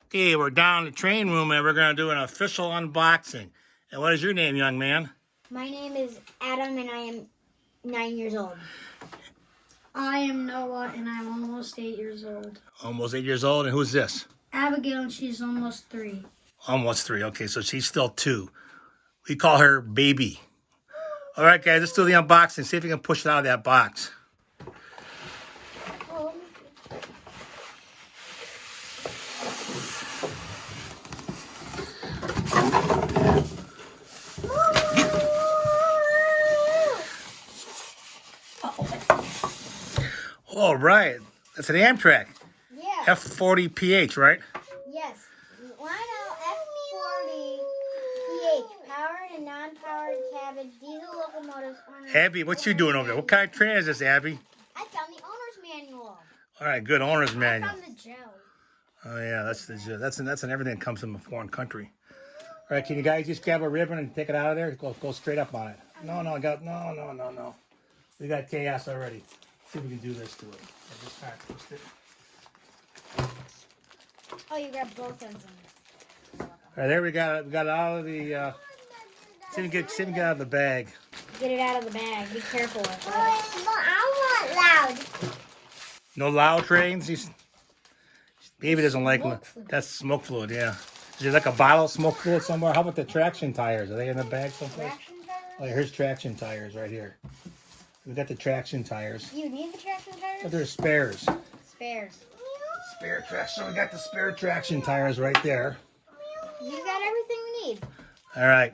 Okay, we're down in the train room and we're going to do an official unboxing. And what is your name, young man? My name is Adam and I am 9 years old. I am Noah and I'm almost 8 years old. Almost 8 years old. And who's this? Abigail, and she's almost 3. Almost 3. Okay, so she's still 2. We call her baby. All right, guys, let's do the unboxing. See if we can push it out of that box. All right, that's an Amtrak. Yeah. F40PH, right? Yes. Lionel F40PH, powered and non-powered cabbage diesel locomotives. Abby, what you doing over there? What kind of train is this, Abby? I found the owner's manual. All right, good owner's manual. I found the gel. Oh yeah, that's in everything that comes from a foreign country. All right, can you guys just grab a ribbon and take it out of there? Go straight up on it. No. We got chaos already. See if we can do this to it. I just kind of twist it. Oh, you grabbed both ends. All right, there we got it. We got it out of the. See if we can get out of the bag. Get it out of the bag. Be careful with it. I want loud. No loud trains. Baby doesn't like them. Fluid. That's smoke fluid. Yeah. Is there like a bottle of smoke fluid somewhere? How about the traction tires? Are they in the bag someplace? Traction tires? Oh, here's traction tires right here. We got the traction tires. You need the traction tires? But there's spares. Spares. Spare traction. So we got the spare traction tires right there. You got everything we need. All right.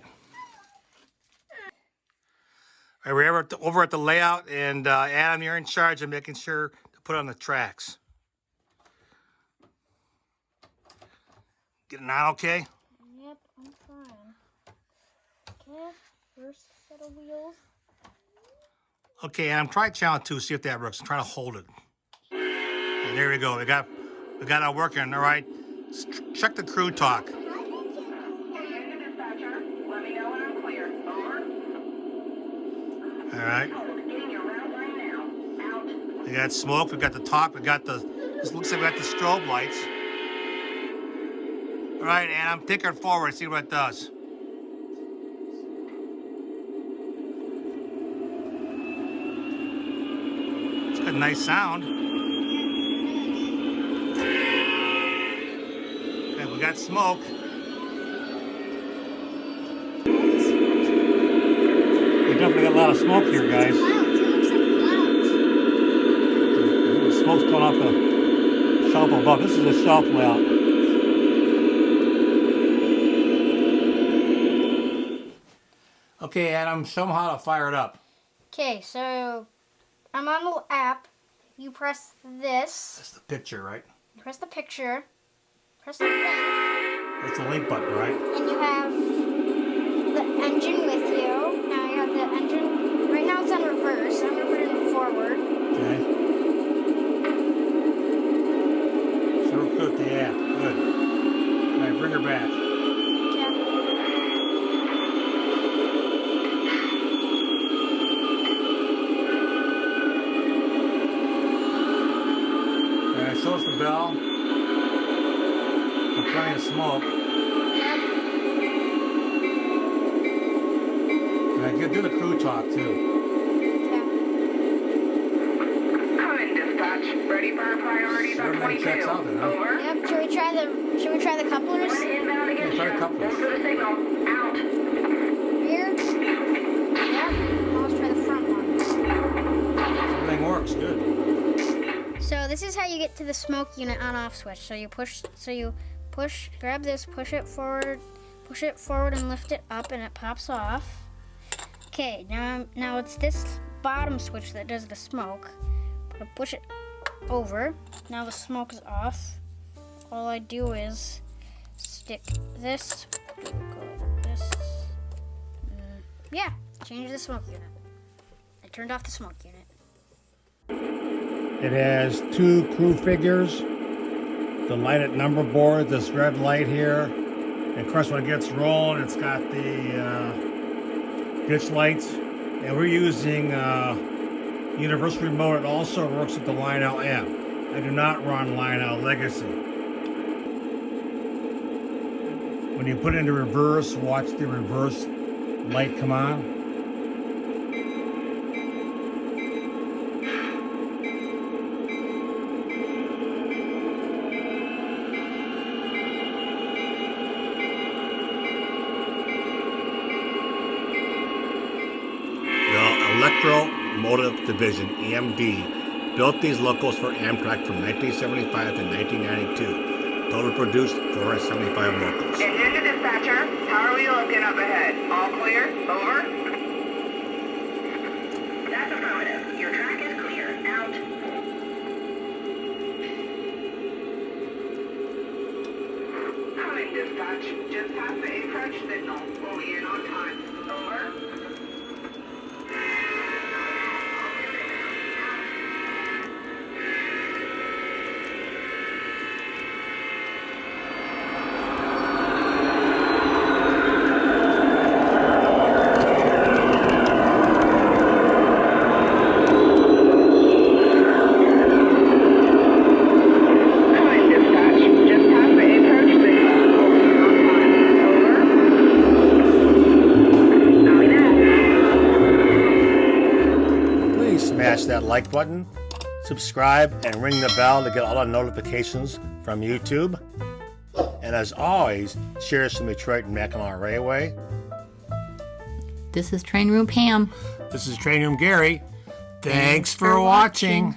All right, we're over at the layout, and Adam, you're in charge of making sure to put on the tracks. Getting on okay? Yep, I'm fine. Okay, first set of wheels. Okay, Adam, try channel 2, see if that works. Try to hold it. And there we go. We got it working. All right. Check the crew talk. All right. We got smoke. We got the top. We got the. This looks like we got the strobe lights. All right, Adam, take her forward. See what it does. It's got a nice sound. And we got smoke. We definitely got a lot of smoke here, guys. The smoke's coming off the shelf above. This is a shelf layout. Okay, Adam, show them how to fire it up. Okay, so I'm on the app. You press this. That's the picture, right? Press the picture. Press the link. That's the link button, right? And you have the engine with you. Now you have the engine. Right now it's on reverse. I'm going to put it in forward. Okay. So good, yeah, good. All right, bring her back. Show us the bell. With plenty of smoke. Yep. Do the crew talk too. Okay. Come in, dispatch. Ready for our priorities on 22. Checks out then, huh? Over. Yep. Should we try the couplers? One inbound against Yeah, try the you. couplers. One for the signal. Out. Here. Yep. Now let's try the front one. Everything works good. So this is how you get to the smoke unit on-off switch. So you grab this, push it forward and lift it up and it pops off. Okay, now it's this bottom switch that does the smoke. I push it over. Now the smoke is off. All I do is stick this, go like this. Yeah, change the smoke unit. I turned off the smoke unit. It has 2 crew figures, the lighted number board, this red light here. And of course, when it gets rolling, it's got the ditch lights. And we're using Universal Remote, it also works with the Lionel app. I do not run Lionel Legacy. When you put it into reverse, watch the reverse light come on. Locomotive Division, EMD, built these locos for Amtrak from 1975 to 1992. Total produced 475 locos. Engine to dispatcher. How are we looking up ahead? All clear? Over? That's affirmative. Your track is clear. Out. Calling dispatch. Just past the approach signal. We'll be in on time. Over. Smash that like button, subscribe, and ring the bell to get all the notifications from YouTube. And as always, cheers from Detroit and Mackinac Railway. This is Train Room Pam. This is Train Room Gary. Thanks for watching.